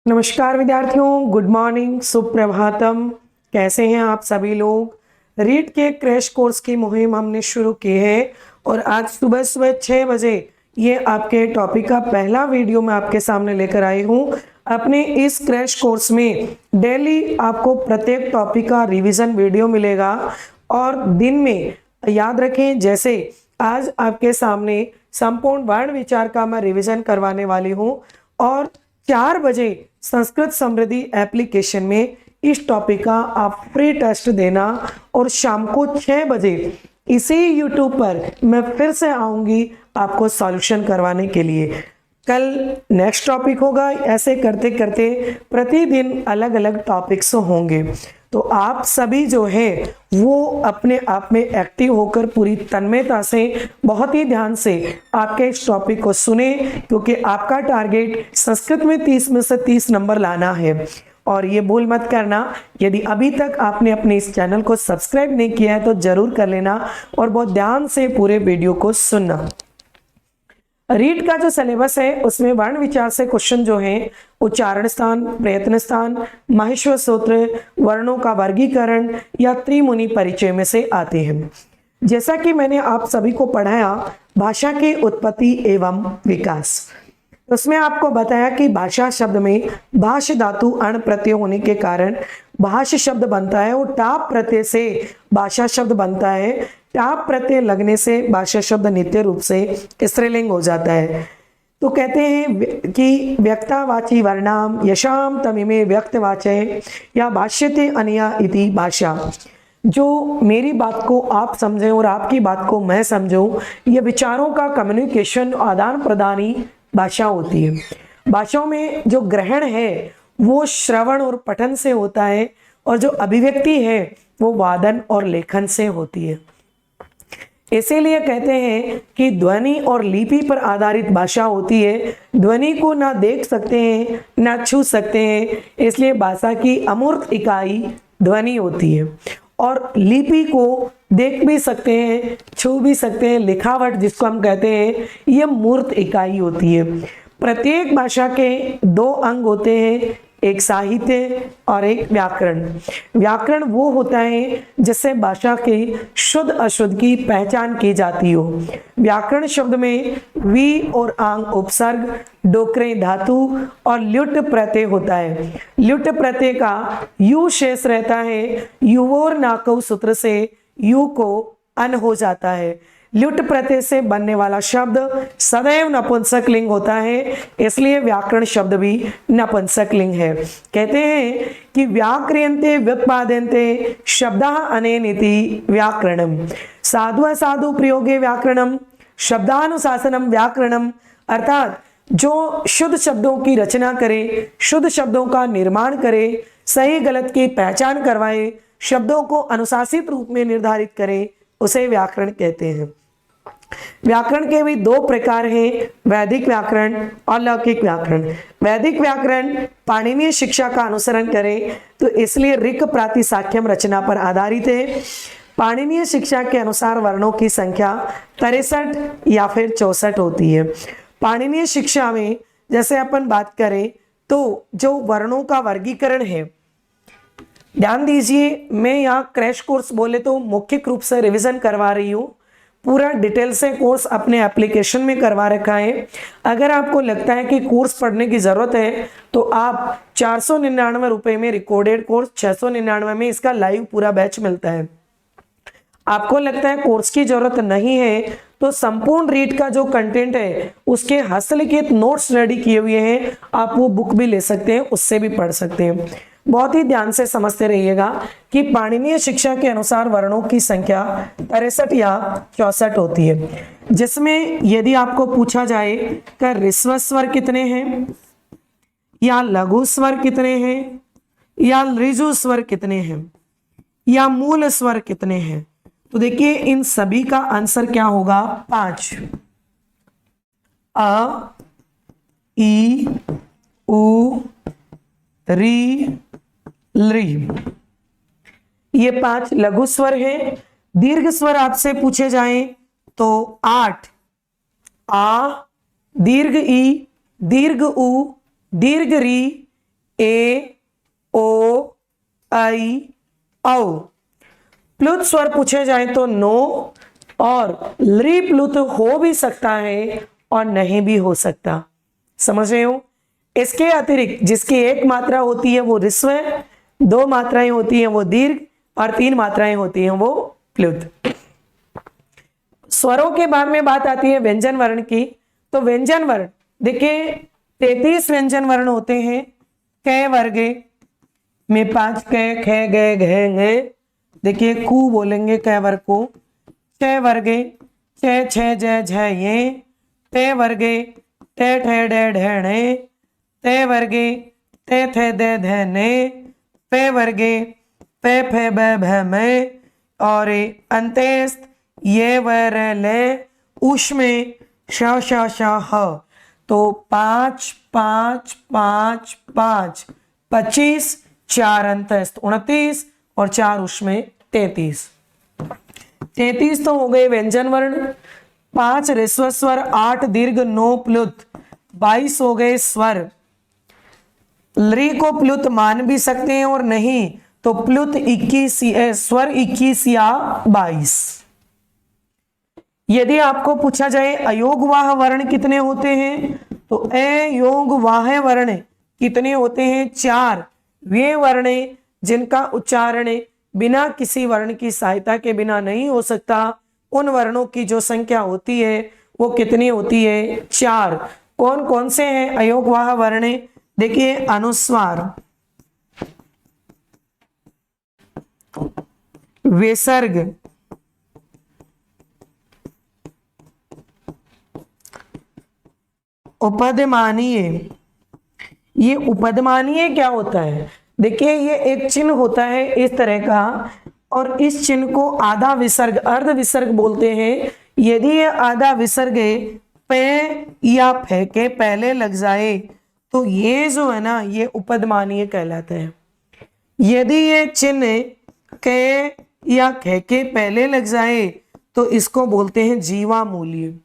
नमस्कार विद्यार्थियों, good morning, Suprabhatam. कैसे हैं आप सभी लोग। रीट के क्रैश कोर्स की मुहिम हमने शुरू की है और आज सुबह सुबह 6 बजे ये आपके टॉपिक का पहला वीडियो मैं आपके सामने लेकर आई हूँ। अपने इस क्रैश कोर्स में डेली आपको प्रत्येक टॉपिक का रिवीजन वीडियो मिलेगा और दिन में याद रखें, जैसे आज आपके सामने संपूर्ण वर्ण विचार का मैं रिवीजन करवाने वाली हूँ और 4 बजे संस्कृत समृद्धि एप्लीकेशन में इस टॉपिक का आप फ्री टेस्ट देना और शाम को 6 बजे इसी यूट्यूब पर मैं फिर से आऊंगी आपको सॉल्यूशन करवाने के लिए। कल नेक्स्ट टॉपिक होगा। ऐसे करते करते प्रतिदिन अलग अलग टॉपिक्स होंगे, तो आप सभी जो है वो अपने आप में एक्टिव होकर पूरी तन्मयता से बहुत ही ध्यान से आपके इस टॉपिक को सुने, क्योंकि आपका टारगेट संस्कृत में 30 में से 30 नंबर लाना है। और ये भूल मत करना, यदि अभी तक आपने अपने इस चैनल को सब्सक्राइब नहीं किया है तो जरूर कर लेना और बहुत ध्यान से पूरे वीडियो को सुनना। रीट का जो सिलेबस है उसमें वर्ण विचार से क्वेश्चन जो हैं उच्चारण स्थान, प्रयत्न स्थान, माहेश्वर सूत्र, वर्णों का वर्गीकरण या त्रिमुनि परिचय में से आते हैं। जैसा कि मैंने आप सभी को पढ़ाया भाषा की उत्पत्ति एवं विकास, उसमें आपको बताया कि भाषा शब्द में भाष धातु अण प्रत्यय होने के कारण भाष शब्द बनता है और टाप प्रत्यय से भाषा शब्द बनता है। टाप प्रत्यय लगने से भाषा शब्द नित्य रूप से स्त्रीलिंग हो जाता है। तो कहते हैं कि व्यक्तावाची वर्णाम यशाम तमिमे व्यक्तवाचय या भाष्यते अनया इति भाषा। जो मेरी बात को आप समझें और आपकी बात को मैं समझूं, ये विचारों का कम्युनिकेशन, आदान प्रदान ही भाषा होती है। भाषाओं में जो ग्रहण है वो श्रवण और पठन से होता है और जो अभिव्यक्ति है वो वादन और लेखन से होती है। इसीलिए कहते हैं कि ध्वनि और लिपि पर आधारित भाषा होती है। ध्वनि को ना देख सकते हैं ना छू सकते हैं, इसलिए भाषा की अमूर्त इकाई ध्वनि होती है। और लिपि को देख भी सकते हैं, छू भी सकते हैं, लिखावट जिसको हम कहते हैं, ये मूर्त इकाई होती है। प्रत्येक भाषा के 2 अंग होते हैं, एक साहित्य और एक व्याकरण। व्याकरण वो होता है जिससे भाषा के शुद्ध अशुद्ध की पहचान की जाती हो। व्याकरण शब्द में वी और आंग उपसर्ग, डोकरे धातु और ल्युट प्रत्यय होता है। ल्युट प्रत्यय का यू शेष रहता है, युवोर नाकौ सूत्र से यू को अन हो जाता है। ल्युट प्रत्यय से बनने वाला शब्द सदैव नपुंसक लिंग होता है, इसलिए व्याकरण शब्द भी नपुंसक लिंग है। कहते हैं कि व्याक्रियन्ते व्युत्पाद्यन्ते शब्दाः अनेन इति व्याकरणम। साधु असाधु प्रयोगे व्याकरणम, शब्दानुशासनम व्याकरणम। अर्थात जो शुद्ध शब्दों की रचना करे, शुद्ध शब्दों का निर्माण करे, सही गलत की पहचान करवाए, शब्दों को अनुशासित रूप में निर्धारित करे, उसे व्याकरण कहते हैं। व्याकरण के भी 2 प्रकार हैं, वैदिक व्याकरण और लौकिक व्याकरण। वैदिक व्याकरण पाणिनीय शिक्षा का अनुसरण करे, तो इसलिए ऋक् प्रातिशाख्यम रचना पर आधारित है। पाणिनीय शिक्षा के अनुसार वर्णों की संख्या 63 या फिर 64 होती है। पाणिनीय शिक्षा में जैसे अपन बात करें तो जो वर्णों का वर्गीकरण है, ध्यान दीजिए, मैं यहाँ क्रैश कोर्स बोले तो मुख्य रूप से रिवीजन करवा रही हूँ। पूरा डिटेल से कोर्स अपने एप्लीकेशन में करवा रखा है। अगर आपको लगता है कि कोर्स पढ़ने की ज़रूरत है तो आप 499 रुपये में रिकॉर्डेड कोर्स, 699 में इसका लाइव पूरा बैच मिलता है। आपको लगता है कोर्स की ज़रूरत नहीं है तो संपूर्ण रीट का जो कंटेंट है उसके हस्तलिखित नोट्स रेडी किए हुए हैं, आप वो बुक भी ले सकते हैं, उससे भी पढ़ सकते हैं। बहुत ही ध्यान से समझते रहिएगा कि पाणिनीय शिक्षा के अनुसार वर्णों की संख्या 63 या 64 होती है, जिसमें यदि आपको पूछा जाए कि ह्रस्व स्वर कितने हैं या लघु स्वर कितने हैं या ऋजु स्वर कितने हैं या मूल स्वर कितने हैं, तो देखिए इन सभी का आंसर क्या होगा, 5। अ, ई, उ, री, ली, ये 5 लघु स्वर हैं। दीर्घ स्वर आपसे पूछे जाएं तो 8, आ, दीर्घ ई, दीर्घ उ, दीर्घ री, ए, ओ, आई, औ। प्लुत स्वर पूछे जाए तो नो और लृ प्लुत हो भी सकता है और नहीं भी हो सकता। समझ रहे हो? इसके अतिरिक्त जिसकी एक मात्रा होती है वो ऋस्व, दो मात्राएं होती हैं वो दीर्घ और तीन मात्राएं होती हैं वो प्लुत। स्वरों के बाद में बात आती है व्यंजन वर्ण की। तो व्यंजन वर्ण देखिए 33 व्यंजन वर्ण होते हैं। क वर्गे में 5 क, ख, ग, घ, ङ। देखिए कु बोलेंगे क वर्ग को। च वर्गे च, छ, ज, झ, ये। ते वर्गे टे, ठे, डे, ढे, णे। ते वर्गे ते, थे, दे, ध, ने। पे वर्गे पे, फे, ब, भ, में। और अंत्यस्त ये वर ले उष में श, श, श, ह। तो 5 5 5 5 25, 4 अंतस्थ 29 और 4 उसमें 33। 33 तो हो गए व्यंजन वर्ण, 5 ऋस्व स्वर, 8 दीर्घ, 9 प्लुत, 22 हो गए स्वर। लृ को प्लुत मान भी सकते हैं और नहीं तो प्लुत 21 स्वर 21 या 22। यदि आपको पूछा जाए अयोगवाह वर्ण कितने होते हैं तो अयोगवाह वर्ण कितने होते हैं? 4। वे वर्ण जिनका उच्चारण बिना किसी वर्ण की सहायता के बिना नहीं हो सकता, उन वर्णों की जो संख्या होती है वो कितनी होती है? 4। कौन कौन से हैं अयोगवाह वर्ण? देखिए अनुस्वार, विसर्ग, उपदमानीय। ये उपदमानीय क्या होता है? देखिए ये एक चिन्ह होता है इस तरह का और इस चिन्ह को आधा विसर्ग अर्ध विसर्ग बोलते हैं। यदि ये आधा विसर्ग पे या फे के पहले लग जाए तो ये जो है ना ये उपदमानीय कहलाता है। यदि ये चिन्ह के या खे के पहले लग जाए तो इसको बोलते हैं जीवा मूल्य।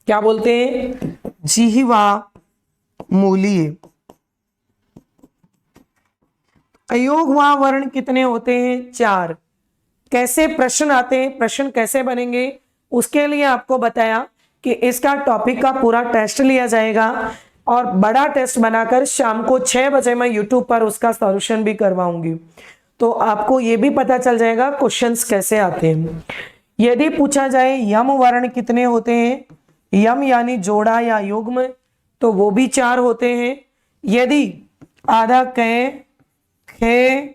क्या बोलते हैं? जीवा मूल्य। अयोगवाह वर्ण कितने होते हैं? 4। कैसे प्रश्न आते हैं, प्रश्न कैसे बनेंगे, उसके लिए आपको बताया कि इसका टॉपिक का पूरा टेस्ट लिया जाएगा और बड़ा टेस्ट बनाकर शाम को 6 बजे मैं यूट्यूब पर उसका सॉल्यूशन भी करवाऊंगी। तो आपको ये भी पता चल जाएगा क्वेश्चंस कैसे आते हैं। यदि पूछा जाए यम वर्ण कितने होते हैं, यम यानी जोड़ा या युग्म, तो वो भी 4 होते हैं। यदि आधा क, खे,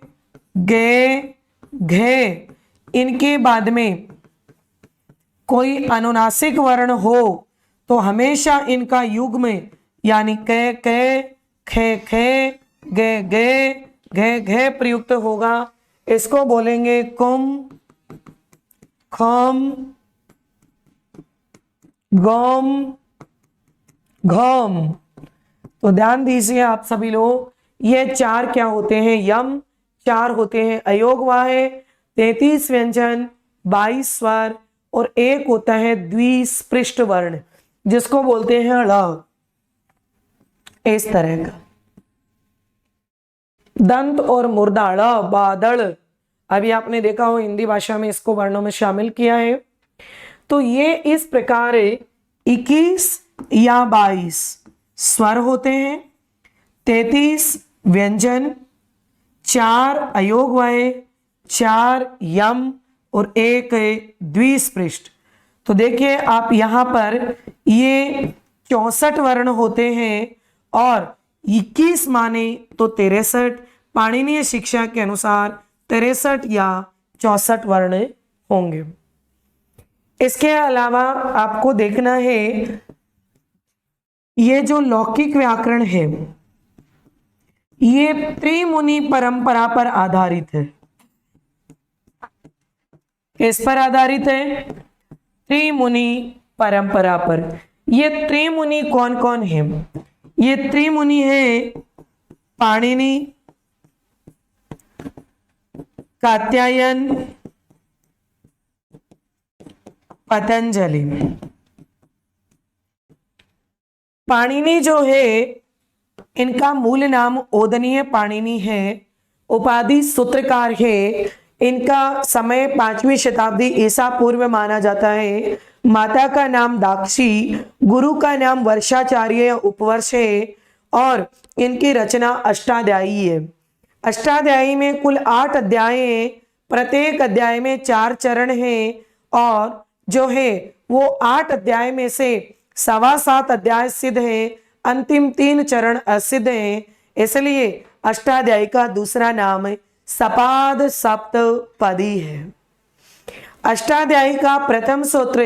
गे, घे इनके बाद में कोई अनुनासिक वर्ण हो तो हमेशा इनका युग्म यानी क, खे, खे, गे, गे, घे, घे प्रयुक्त होगा। इसको बोलेंगे कुम, खम, गम, घम। तो ध्यान दीजिए आप सभी लोग, ये 4 क्या होते हैं? यम। 4 होते हैं अयोगवाह, 33 व्यंजन, 22 स्वर और एक होता है द्विस्पृष्ट वर्ण जिसको बोलते हैं ळ। इस तरह का दंत और मुर्दा ळ, बादल। अभी आपने देखा हो हिंदी भाषा में इसको वर्णों में शामिल किया है। तो ये इस प्रकार 21 या 22 स्वर होते हैं, 33 व्यंजन, 4 अयोगवाह, 4 यम और एक द्विस्पृष्ट। तो देखिए आप यहां पर ये 64 वर्ण होते हैं और 21 माने तो 63, पाणिनीय शिक्षा के अनुसार 63 या 64 वर्ण होंगे। इसके अलावा आपको देखना है ये जो लौकिक व्याकरण है ये त्रिमुनि परंपरा पर आधारित है। किस पर आधारित है? त्रिमुनि परंपरा पर। ये त्रिमुनि कौन कौन है? ये त्रिमुनि है पाणिनि, कात्यायन, पतंजलि। पाणिनि जो है इनका मूल नाम ओदनीय पाणिनि है। उपाधि सूत्रकार है। इनका समय 5वीं शताब्दी ईसा पूर्व माना जाता है। माता का नाम दाक्षी, गुरु का नाम वर्षाचार्य या उपवर्ष है और इनकी रचना अष्टाध्यायी है। अष्टाध्यायी में कुल 8 अध्याय हैं। प्रत्येक अध्याय में 4 चरण हैं और जो है वो 8 अध्याय में से 7.25 अध्याय सिद्ध हैं, अंतिम 3 चरण असिद्ध हैं। इसलिए अष्टाध्यायी का दूसरा नाम सपाद सप्तपदी है। अष्टाध्यायी का प्रथम सूत्र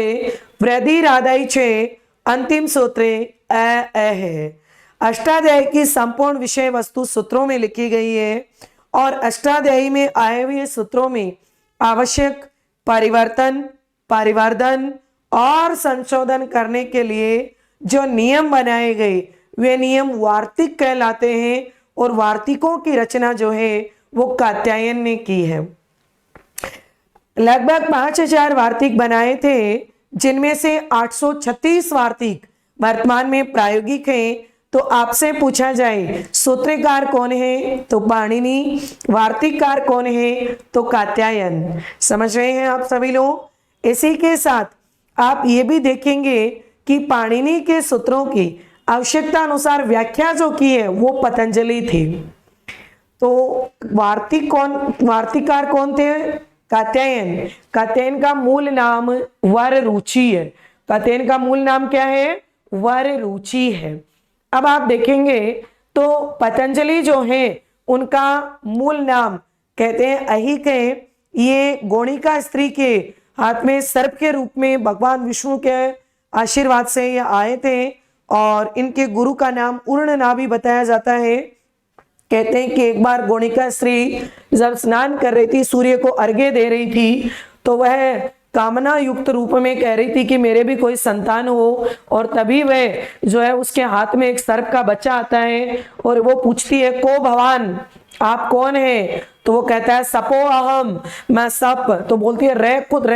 वृद्धिरादाई छे, अंतिम सूत्र अ है। अष्टाध्यायी की संपूर्ण विषय वस्तु सूत्रों में लिखी गई है और अष्टाध्यायी में आए हुए सूत्रों में आवश्यक परिवर्तन, परिवर्धन और संशोधन करने के लिए जो नियम बनाए गए वे नियम वार्तिक कहलाते हैं और वार्तिकों की रचना जो है वो कात्यायन ने की है। लगभग 5000 वार्तिक बनाए थे, जिनमें से 836 वार्तिक वर्तमान में प्रायोगिक हैं। तो आपसे पूछा जाए सूत्रकार कौन है तो पाणिनि, वार्तिककार कौन है तो कात्यायन। समझ रहे हैं आप सभी लोग। इसी के साथ आप ये भी देखेंगे कि पाणिनि के सूत्रों की आवश्यकता अनुसार व्याख्या जो की है वो पतंजलि थी। तो वार्तिककार कौन थे? कात्यायन। कात्यायन का मूल नाम वर रुचि है। कात्यायन का मूल नाम क्या है? वर रुचि है। अब आप देखेंगे तो पतंजलि जो है उनका मूल नाम कहते हैं अहिक है। ये गौणिका स्त्री के हाथ में सर्प के रूप में भगवान विष्णु के आशीर्वाद से ये आए थे और इनके गुरु का नाम उर्णना भी बताया जाता है। कहते हैं कि एक बार गौणिका स्त्री जब स्नान कर रही थी, सूर्य को अर्घ्य दे रही थी, तो वह कामना युक्त रूप में कह रही थी कि मेरे भी कोई संतान हो। और तभी वह जो है उसके हाथ में एक सर्प का बच्चा आता है और वो पूछती है को भगवान आप कौन है? तो वो कहता है सपो अहम, मैं सप। तो बोलती है रेप पुत्र,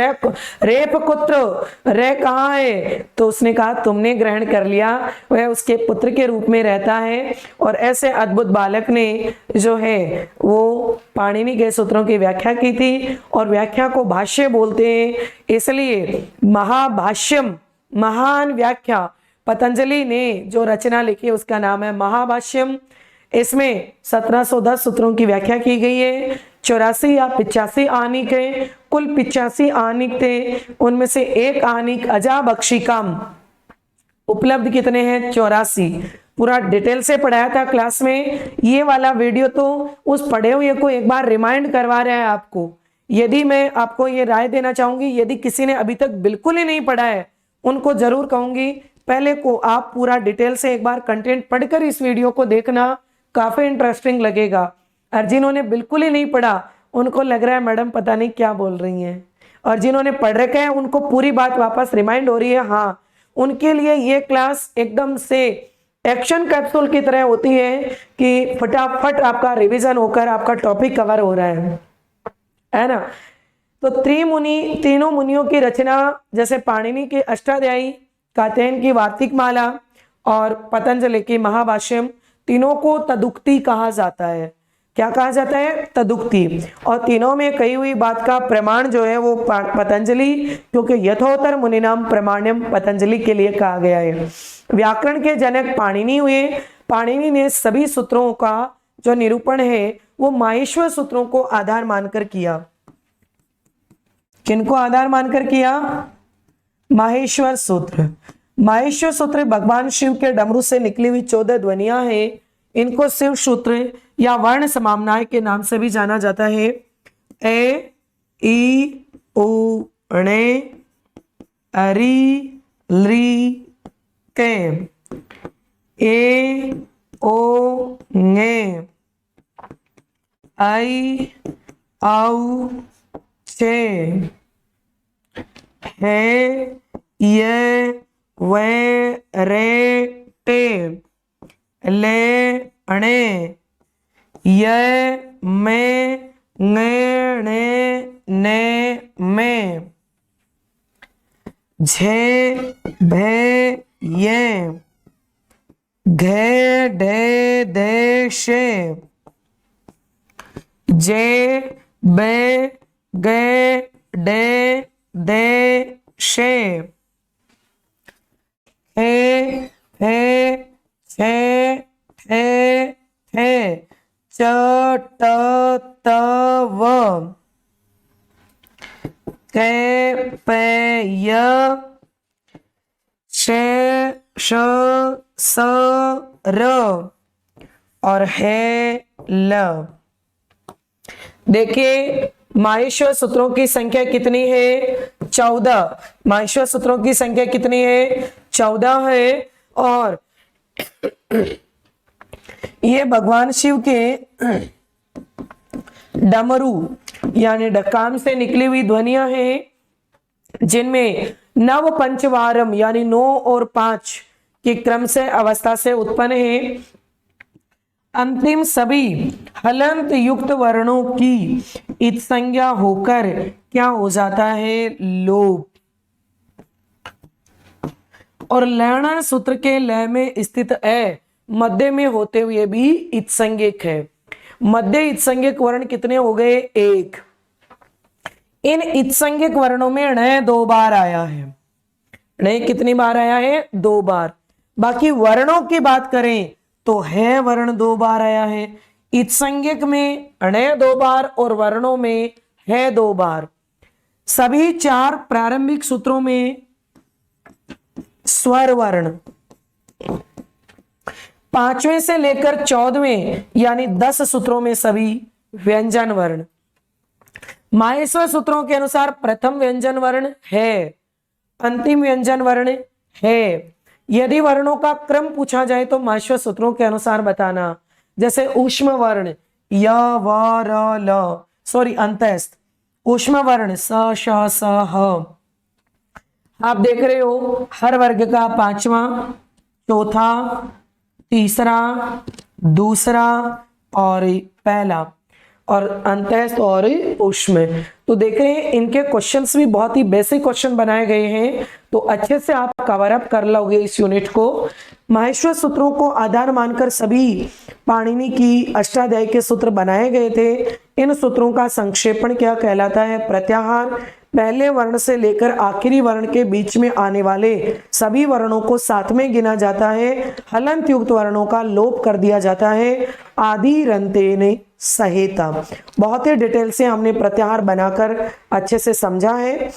रे कहाँ है? तो उसने कहा तुमने ग्रहण कर लिया। वह उसके पुत्र के रूप में रहता है और ऐसे अद्भुत बालक ने जो है वो पाणिनि के सूत्रों की व्याख्या की थी और व्याख्या को भाष्य बोलते हैं। इसलिए महाभाष्यम, महान व्याख्या पतंजलि ने जो रचना लिखी उसका नाम है महाभाष्यम। इसमें 1710 सूत्रों की व्याख्या की गई है। 84 या 85 आनिक है। कुल 85 आनिक थे, उनमें से एक आनिक अजाबक्षिकाम उपलब्ध कितने हैं? 84। पूरा डिटेल से पढ़ाया था क्लास में। ये वाला वीडियो तो उस पढ़े हुए को एक बार रिमाइंड करवा रहा है आपको। यदि मैं आपको ये राय देना चाहूंगी, यदि किसी ने अभी तक बिल्कुल ही नहीं पढ़ा है उनको जरूर कहूंगी पहले को आप पूरा डिटेल से एक बार कंटेंट पढ़कर इस वीडियो को देखना, काफी इंटरेस्टिंग लगेगा। और जिन्होंने बिल्कुल ही नहीं पढ़ा उनको लग रहा है मैडम पता नहीं क्या बोल रही हैं, और जिन्होंने पढ़ रखा है उनको पूरी बात वापस रिमाइंड हो रही है। हाँ, उनके लिए ये क्लास एकदम से एक्शन कैप्सूल की तरह होती है कि फटाफट आपका रिवीजन होकर आपका टॉपिक कवर हो रहा है ना। तो त्रिमुनि, तीनों मुनियों की रचना जैसे पाणिनि के अष्टाध्यायी, कात्यायन की वार्तिक माला और पतंजलि की महाभाष्यम, तीनों को तदुक्ति कहा जाता है। क्या कहा जाता है? तदुक्ति। और तीनों में कही हुई बात का प्रमाण जो है वो पतंजलि, क्योंकि यथोत्तर मुनिनाम प्रमाण्यम पतंजलि के लिए कहा गया है। व्याकरण के जनक पाणिनि हुए। पाणिनि ने सभी सूत्रों का जो निरूपण है वो माहेश्वर सूत्रों को आधार मानकर किया। किनको आधार मानकर किया? माहेश्वर सूत्र। माहेश्वर सूत्र भगवान शिव के डमरू से निकली हुई 14 ध्वनियां हैं। इनको शिव सूत्र या वर्ण समामनाय के नाम से भी जाना जाता है। ए, ई, उ, णे, अरी, ली, के, ए, ओ, ङे, आई, औ, छे, है, ये, वे, रे, टे, ले, अणे, ये, में, ङे, णे, ने, में, झे, भे, ये, घे ढे दे शे, जे बे गे डे दे शे, हे हे छे ठे ठे, च ट त व, के पे य, शे श स र और है ल। देखिए माहेश्वर सूत्रों की संख्या कितनी है? 14। माहेश्वर सूत्रों की संख्या कितनी है? 14 है। और ये भगवान शिव के डमरू यानी डकाम से निकली हुई ध्वनियां हैं जिनमें नव पंचवारम यानी 9 और 5 के क्रम से अवस्था से उत्पन्न है। अंतिम सभी हलंत युक्त वर्णों की इत संज्ञा होकर क्या हो जाता है? लोप। और लयना सूत्र के लय में स्थित है, मध्य में होते हुए भी इत्संज्ञक है। मध्य इत्संज्ञक वर्ण कितने हो गए? 1। इन इत्संज्ञक वर्णों में ण 2 बार आया है। ण कितनी बार आया है? 2 बार। बाकी वर्णों की बात करें तो है वर्ण 2 बार आया है। इत्संज्ञक में ण 2 बार और वर्णों में है 2 बार। सभी 4 प्रारंभिक सूत्रों में स्वर वर्ण, 5वें से लेकर 14वें यानी 10 सूत्रों में सभी व्यंजन वर्ण। माहेश्वर सूत्रों के अनुसार प्रथम व्यंजन वर्ण है, अंतिम व्यंजन वर्ण है। यदि वर्णों का क्रम पूछा जाए तो माहेश्वर सूत्रों के अनुसार बताना। जैसे ऊष्म वर्ण य व र ल, सॉरी अंतस्थ ऊष्म वर्ण स श स ह। आप देख रहे हो हर वर्ग का 5वां, चौथा, तीसरा, दूसरा और पहला, और अंतस्थ और ऊष्म। तो देख रहे हैं इनके क्वेश्चंस भी बहुत ही बेसिक क्वेश्चन बनाए गए हैं, तो अच्छे से आप कवर अप कर लोगे इस यूनिट को। माहेश्वर सूत्रों को आधार मानकर सभी पाणिनि की अष्टाध्यायी के सूत्र बनाए गए थे। इन सूत्रों का संक्षेपण क्या कहलाता है? प्रत्याहार। पहले वर्ण से लेकर आखिरी वर्ण के बीच में आने वाले सभी वर्णों को साथ में गिना जाता है। हलंत युक्त वर्णों का लोप कर दिया जाता है। आदि रंतेने सहेता। बहुत ही डिटेल से हमने प्रत्याहार बनाकर अच्छे से समझा है।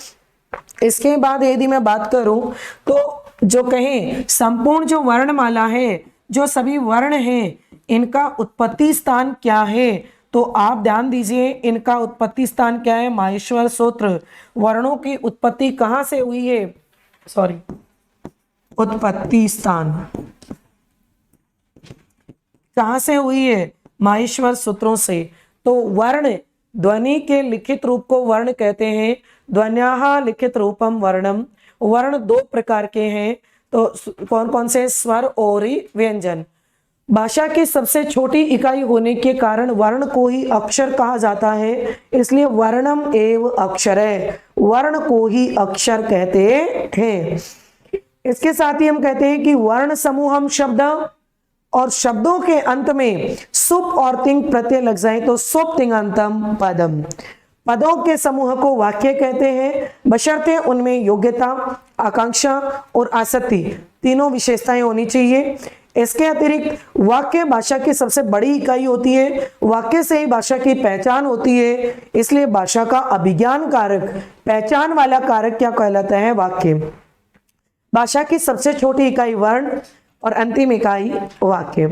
इसके बाद यदि मैं बात करूं तो जो कहें संपूर्ण जो वर्णमाला है, जो सभी वर्ण हैं, इनका उत्पत्ति स्थान क्या है? तो आप ध्यान दीजिए, इनका उत्पत्ति स्थान क्या है? माहेश्वर सूत्र। वर्णों की उत्पत्ति कहां से हुई है? सॉरी, उत्पत्ति स्थान कहां से हुई है? माहेश्वर सूत्रों से। तो वर्ण, ध्वनि के लिखित रूप को वर्ण कहते हैं। ध्वन्याः लिखित रूपम वर्णम। वर्ण 2 प्रकार के हैं, तो कौन कौन से? स्वर और व्यंजन। भाषा की सबसे छोटी इकाई होने के कारण वर्ण को ही अक्षर कहा जाता है, इसलिए वर्णम एव अक्षर है, वर्ण को ही अक्षर कहते हैं। इसके साथ ही हम कहते हैं कि वर्ण समूहम शब्द, और शब्दों के अंत में सुप और तिंग प्रत्यय लग जाए तो सुप तिंगंतम पदम। पदों के समूह को वाक्य कहते हैं, बशर्ते उनमें योग्यता, आकांक्षा और आसक्ति तीनों विशेषताएं होनी चाहिए। इसके अतिरिक्त वाक्य भाषा की सबसे बड़ी इकाई होती है। वाक्य से ही भाषा की पहचान होती है, इसलिए भाषा का अभिज्ञान कारक, पहचान वाला कारक क्या कहलाता है? वाक्य। भाषा की सबसे छोटी इकाई वर्ण और अंतिम इकाई वाक्य।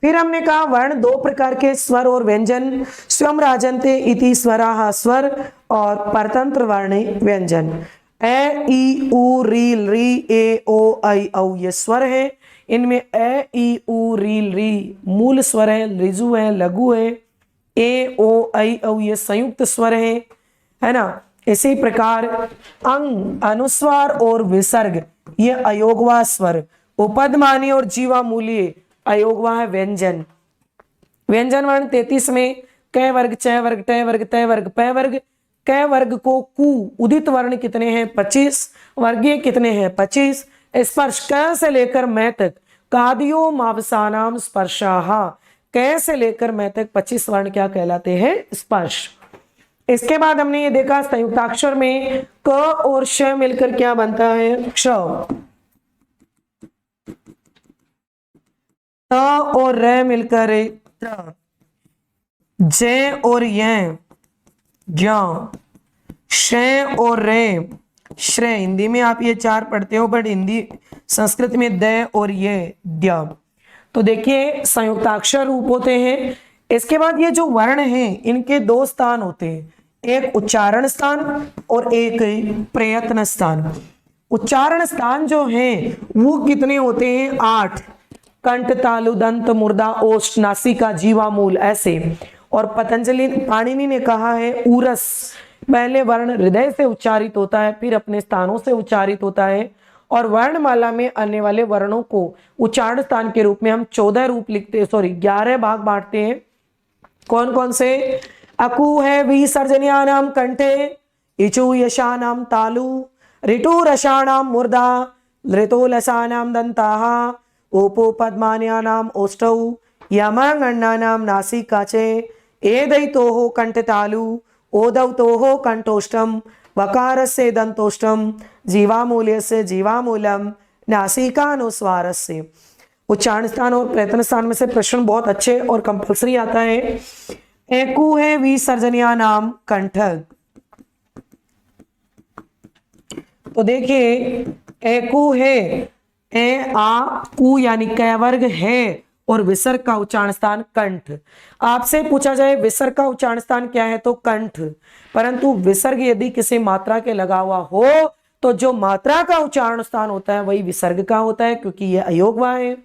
फिर हमने कहा वर्ण 2 प्रकार के, स्वर और व्यंजन। स्वयं राजन्ते इति स्वराः स्वर और परतंत्र वर्ण व्यंजन। ए ई उ री री ए ओ ऐ औ ये स्वर है। इनमें ए ई उ री री मूल स्वर है, ऋजु है, लघु है। ए ओ ऐ औ ये संयुक्त स्वर है ना। इसी प्रकार अंग, अनुस्वार और विसर्ग ये अयोगवा स्वर। उपदमानी और जीवा मूल्य अयोगवा है व्यंजन। व्यंजन वर्ण 33 में क वर्ग, च वर्ग, ट वर्ग, त वर्ग, प वर्ग। क वर्ग को कु उदित वर्ण कितने हैं? 25। वर्गीय कितने हैं? 25। स्पर्श क से लेकर मैं तक कादियो मावसानाम स्पर्शाः, क से लेकर मैं तक 25 वर्ण क्या कहलाते हैं? स्पर्श। इसके बाद हमने ये देखा संयुक्ताक्षर में क और श मिलकर क्या बनता है? क्ष। त और र मिलकर त्र। ज और य ज्ञ। श और रे श्रेय। हिंदी में आप ये 4 पढ़ते हो, बट हिंदी संस्कृत में द और ये द्य। तो देखिए संयुक्ताक्षर रूप होते हैं। इसके बाद ये जो वर्ण हैं इनके 2 स्थान होते हैं, एक उच्चारण स्थान और एक प्रयत्न स्थान। उच्चारण स्थान जो है वो कितने होते हैं? 8। कंठ, तालु, दंत, मुर्दा, ओष्ठ, नासिका, जीवा, मूल, ऐसे। और पतंजलि पाणिनि ने कहा है उरस, पहले वर्ण हृदय से उच्चारित होता है, फिर अपने स्थानों से उच्चारित होता है। और वर्णमाला में आने वाले वर्णों को उच्चारण स्थान के रूप में हम 14 रूप लिखते, 11 भाग बांटते हैं। कौन कौन से? अकु है विसर्जन्यानाम कंठे, इचु यशानाम तालु, ऋतु रसानाम मुर्दा, ऋतो लसानाम दंताः, ओपो पद्मान्यानाम ओष्ठौ, यमांगण्णानाम नासिकाचे, एदैतोः कंठतालु, ओदौतोः कंठोष्ठम, वकारस्य दंतोष्ठम, जीवामूल्यस्य जीवामूलम, नासिकानुस्वारस्य। उच्चारण स्थान और प्रयत्न स्थान में से प्रश्न बहुत अच्छे और कंपल्सरी आता है। एकु है विसर्जनिया नाम कंठ। तो देखिए एकु है ए आ कु यानी कै वर्ग है, और विसर्ग का उच्चारण स्थान कंठ। आपसे पूछा जाए विसर्ग का उच्चारण स्थान क्या है तो कंठ, परंतु विसर्ग यदि किसी मात्रा के लगा हुआ हो तो जो मात्रा का उच्चारण स्थान होता है वही विसर्ग का होता है, क्योंकि यह अयोगवा है।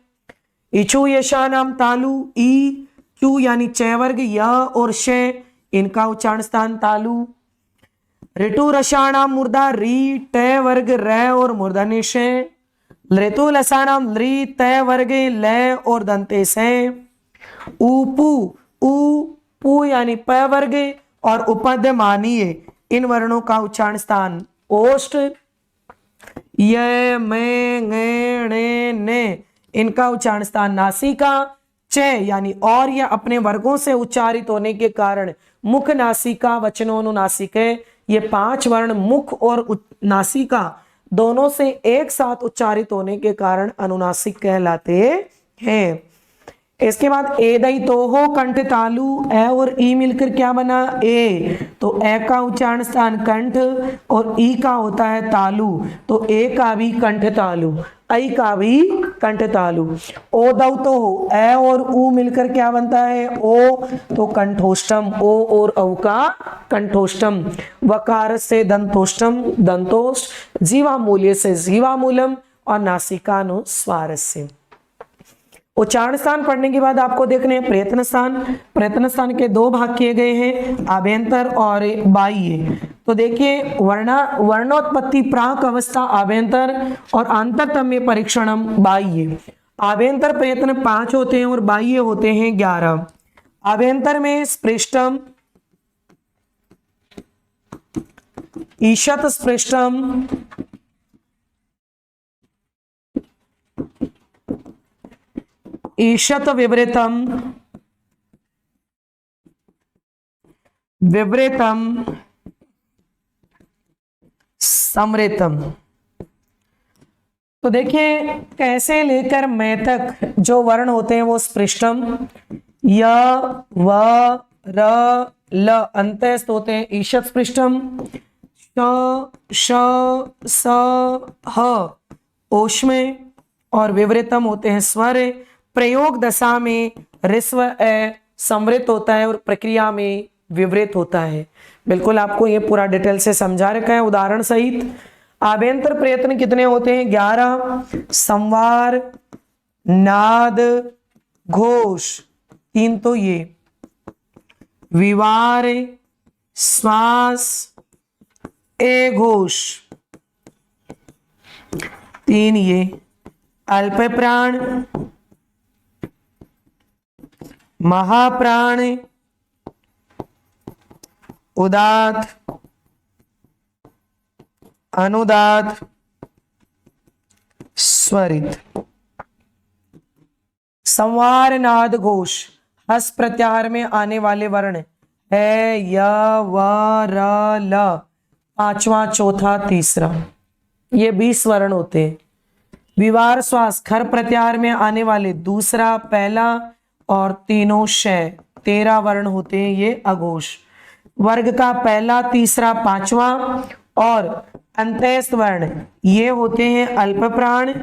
इचु यशानाम तालु, ई चु यानी चय वर्ग, य और श इनका उच्चारण स्थान तालु। ऋतु रसाणाम मुर्दा, री ट वर्ग र और मूर्धन्य श। ऋतु लसानाम ली तय वर्गे ल और दंते से। उपु उ पु यानी प वर्गे और उपद मानिए, इन वर्णों का उच्चारण स्थान ओष्ठ। य में ङ णे ने इनका उच्चारण स्थान नासिका। च यानी और या अपने वर्गों से उच्चारित होने के कारण मुख, नासिका, वचनोनुनासिक, ये 5 वर्ण मुख और नासिका दोनों से एक साथ उच्चारित होने के कारण अनुनासिक कहलाते हैं। इसके बाद एदैतोः कंठ तालु, ए और ई मिलकर क्या बना? ए। तो ए का उच्चारण स्थान कंठ और ई का होता है तालु, तो ए का भी कंठ तालु, आई का भी कंठ तालु। ओदौतोः ए और उ मिलकर क्या बनता है? ओ, तो कंठोष्ठम, ओ और औ का कंठोष्ठम। वकार से दंतोष्ठम, दंतोष्ठ। जीवामूल्य से जीवामूलम और नासिकानुस्वार से। उच्चारण स्थान पढ़ने के बाद आपको देखने हैं प्रयत्न स्थान। प्रयत्न स्थान के 2 भाग किए गए हैं, आभ्यंतर और बाह्य। तो देखिए वर्णोत्पत्ति प्राक अवस्था आभ्यंतर और आंतरतम्य परीक्षणम बाह्य। आभ्यंतर प्रयत्न 5 होते हैं और बाह्य होते हैं 11। आभ्यंतर में स्पृष्टम, ईशत स्पृष्टम, ईशत विवृतम, विवृतम, समृतम। तो देखिए कैसे लेकर मैं तक जो वर्ण होते हैं वो स्पृष्टम, य व र ल अंत्यस्थ होते हैं ईशत स्पृष्टम, श स ह ओष्म और विवृतम होते हैं स्वर। प्रयोग दशा में ऋस्व ए समृत होता है और प्रक्रिया में विवृत होता है। बिल्कुल आपको ये पूरा डिटेल से समझा रखा है उदाहरण सहित। आभ्यंतर प्रयत्न कितने होते हैं? 11। संवार, नाद, घोष 3 तो ये, विवार, श्वास, ए घोष 3 ये, अल्प प्राण, महाप्राण, उदात, अनुदात, स्वरित। संवार नाद घोष, हस प्रत्याहार में आने वाले वर्ण है य व र ल, पांचवा चौथा तीसरा, ये 20 वर्ण होते हैं। विवार श्वास खर प्रत्याहार में आने वाले दूसरा, पहला और तीनों शय, 13 वर्ण होते हैं ये अघोष। वर्ग का पहला, तीसरा, पांचवा और अंत्यस्थ वर्ण ये होते हैं अल्प प्राण,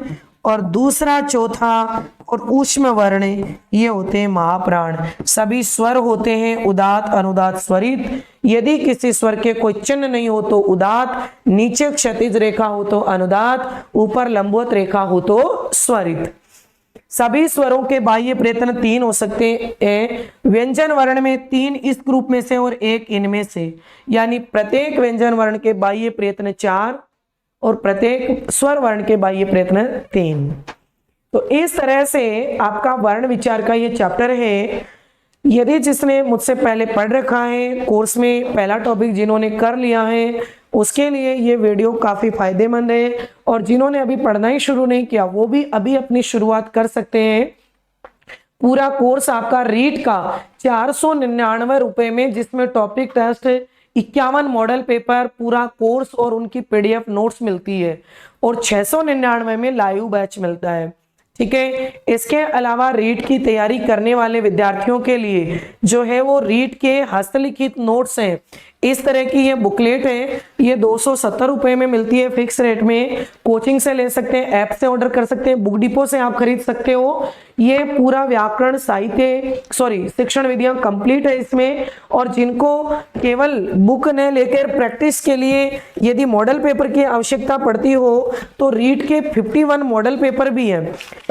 और दूसरा, चौथा और ऊष्म वर्ण ये होते हैं महाप्राण। सभी स्वर होते हैं उदात्त, अनुदात्त, स्वरित। यदि किसी स्वर के कोई चिन्ह नहीं हो तो उदात्त, नीचे क्षैतिज रेखा हो तो अनुदात्त, ऊपर लंबवत रेखा हो तो स्वरित। सभी स्वरों के बाह्य प्रयत्न 3 हो सकते हैं। व्यंजन वर्ण में 3 इस ग्रुप में से और 1 इनमें से, यानी प्रत्येक व्यंजन वर्ण के बाह्य प्रयत्न 4 और प्रत्येक स्वर वर्ण के बाह्य प्रयत्न 3। तो इस तरह से आपका वर्ण विचार का ये चैप्टर है। यदि जिसने मुझसे पहले पढ़ रखा है, कोर्स में पहला टॉपिक जिन्होंने कर लिया है, उसके लिए ये वीडियो काफ़ी फायदेमंद है। और जिन्होंने अभी पढ़ना ही शुरू नहीं किया वो भी अभी अपनी शुरुआत कर सकते हैं। पूरा कोर्स आपका रीट का 499 रुपए में, जिसमें टॉपिक टेस्ट, 51 मॉडल पेपर, पूरा कोर्स और उनकी PDF नोट्स मिलती है, और 699 में लाइव बैच मिलता है। ठीक है। इसके अलावा रीट की तैयारी करने वाले विद्यार्थियों के लिए जो है वो रीट के हस्तलिखित नोट्स हैं। इस तरह की ये बुकलेट है, ये 270 रुपए में मिलती है फिक्स रेट में। कोचिंग से ले सकते हैं, ऐप से ऑर्डर कर सकते हैं, बुक डिपो से आप खरीद सकते हो। ये पूरा व्याकरण साहित्य शिक्षण विधियां कंप्लीट है इसमें। और जिनको केवल बुक ने लेकर प्रैक्टिस के लिए यदि मॉडल पेपर की आवश्यकता पड़ती हो तो रीट के 51 मॉडल पेपर भी हैं।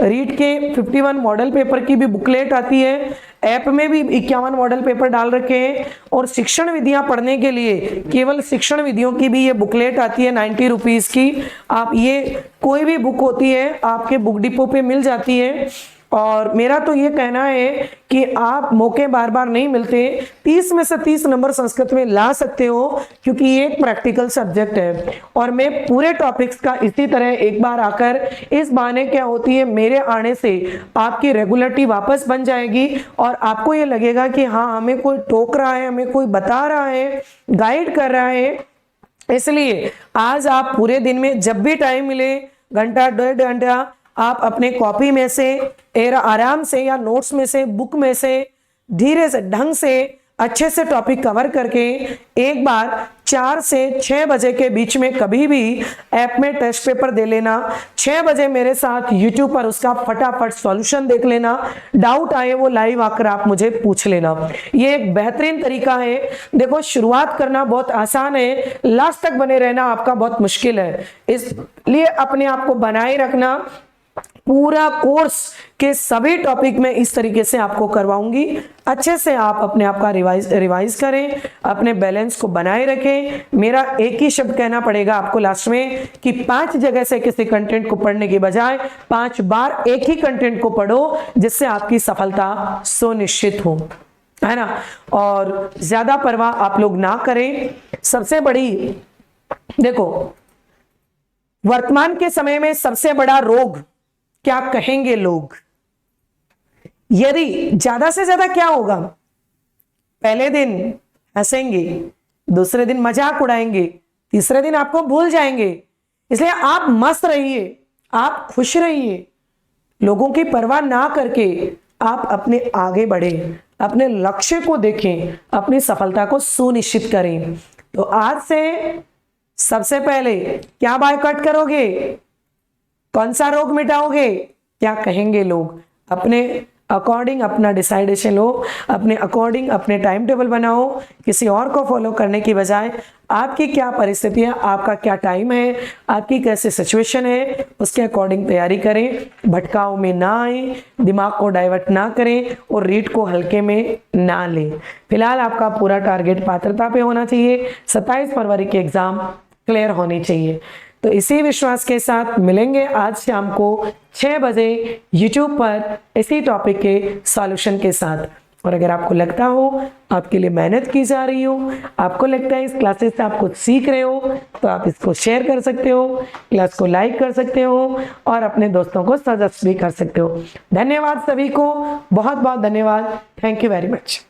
रीट के 51 मॉडल पेपर की भी बुकलेट आती है। ऐप में भी 51 मॉडल पेपर डाल रखे हैं। और शिक्षण विधियां पढ़ने के लिए केवल शिक्षण विधियों की भी ये बुकलेट आती है 90 रुपीज की। आप ये कोई भी बुक होती है आपके बुक डिपो पे मिल जाती है। और मेरा तो ये कहना है कि आप मौके बार बार नहीं मिलते, 30 में से 30 नंबर संस्कृत में ला सकते हो, क्योंकि ये एक प्रैक्टिकल सब्जेक्ट है। और मैं पूरे टॉपिक्स का इसी तरह एक बार आकर, इस बहाने क्या होती है, मेरे आने से आपकी रेगुलरिटी वापस बन जाएगी और आपको ये लगेगा कि हाँ, हमें कोई टोक रहा है, हमें कोई बता रहा है, गाइड कर रहा है। इसलिए आज आप पूरे दिन में जब भी टाइम मिले, घंटा 1.5 घंटा, आप अपने कॉपी में से आराम से या नोट्स में से, बुक में से धीरे से, ढंग से, अच्छे से टॉपिक कवर करके एक बार 4 से 6 बजे के बीच में कभी भी ऐप में टेस्ट पेपर दे लेना। 6 बजे मेरे साथ YouTube पर उसका फटाफट सॉल्यूशन देख लेना। डाउट आए वो लाइव आकर आप मुझे पूछ लेना। ये एक बेहतरीन तरीका है। देखो, शुरुआत करना बहुत आसान है, लास्ट तक बने रहना आपका बहुत मुश्किल है। इसलिए अपने आप को बनाए रखना। पूरा कोर्स के सभी टॉपिक में इस तरीके से आपको करवाऊंगी। अच्छे से आप अपने आप का रिवाइज करें, अपने बैलेंस को बनाए रखें। मेरा एक ही शब्द कहना पड़ेगा आपको लास्ट में कि 5 जगह से किसी कंटेंट को पढ़ने के बजाय 5 बार एक ही कंटेंट को पढ़ो, जिससे आपकी सफलता सुनिश्चित हो, है ना। और ज्यादा परवाह आप लोग ना करें। सबसे बड़ी, देखो, वर्तमान के समय में सबसे बड़ा रोग क्या कहेंगे लोग। यदि ज्यादा से ज्यादा क्या होगा, पहले दिन हंसेंगे, दूसरे दिन मजाक उड़ाएंगे, तीसरे दिन आपको भूल जाएंगे। इसलिए आप मस्त रहिए, आप खुश रहिए, लोगों की परवाह ना करके आप अपने आगे बढ़े, अपने लक्ष्य को देखें, अपनी सफलता को सुनिश्चित करें। तो आज से सबसे पहले क्या बायकॉट करोगे, कौन सा रोग मिटाओगे, क्या कहेंगे लोग, अपने अकॉर्डिंग अपना डिसाइडेशन लो, अपने अकॉर्डिंग अपने टाइम टेबल बनाओ। किसी और को फॉलो करने की बजाय आपकी क्या परिस्थिति है, आपका क्या टाइम है, आपकी कैसी सिचुएशन है, उसके अकॉर्डिंग तैयारी करें। भटकाव में ना आए, दिमाग को डाइवर्ट ना करें और रीट को हल्के में ना लें। फिलहाल आपका पूरा टारगेट पात्रता पे होना चाहिए। 27 फरवरी की एग्जाम क्लियर होनी चाहिए। तो इसी विश्वास के साथ मिलेंगे आज शाम को 6 बजे YouTube पर इसी टॉपिक के सॉल्यूशन के साथ। और अगर आपको लगता हो आपके लिए मेहनत की जा रही हो, आपको लगता है इस क्लासेस से आप कुछ सीख रहे हो, तो आप इसको शेयर कर सकते हो, क्लास को लाइक कर सकते हो और अपने दोस्तों को सजेस्ट भी कर सकते हो। धन्यवाद सभी को, बहुत बहुत धन्यवाद। Thank you very much.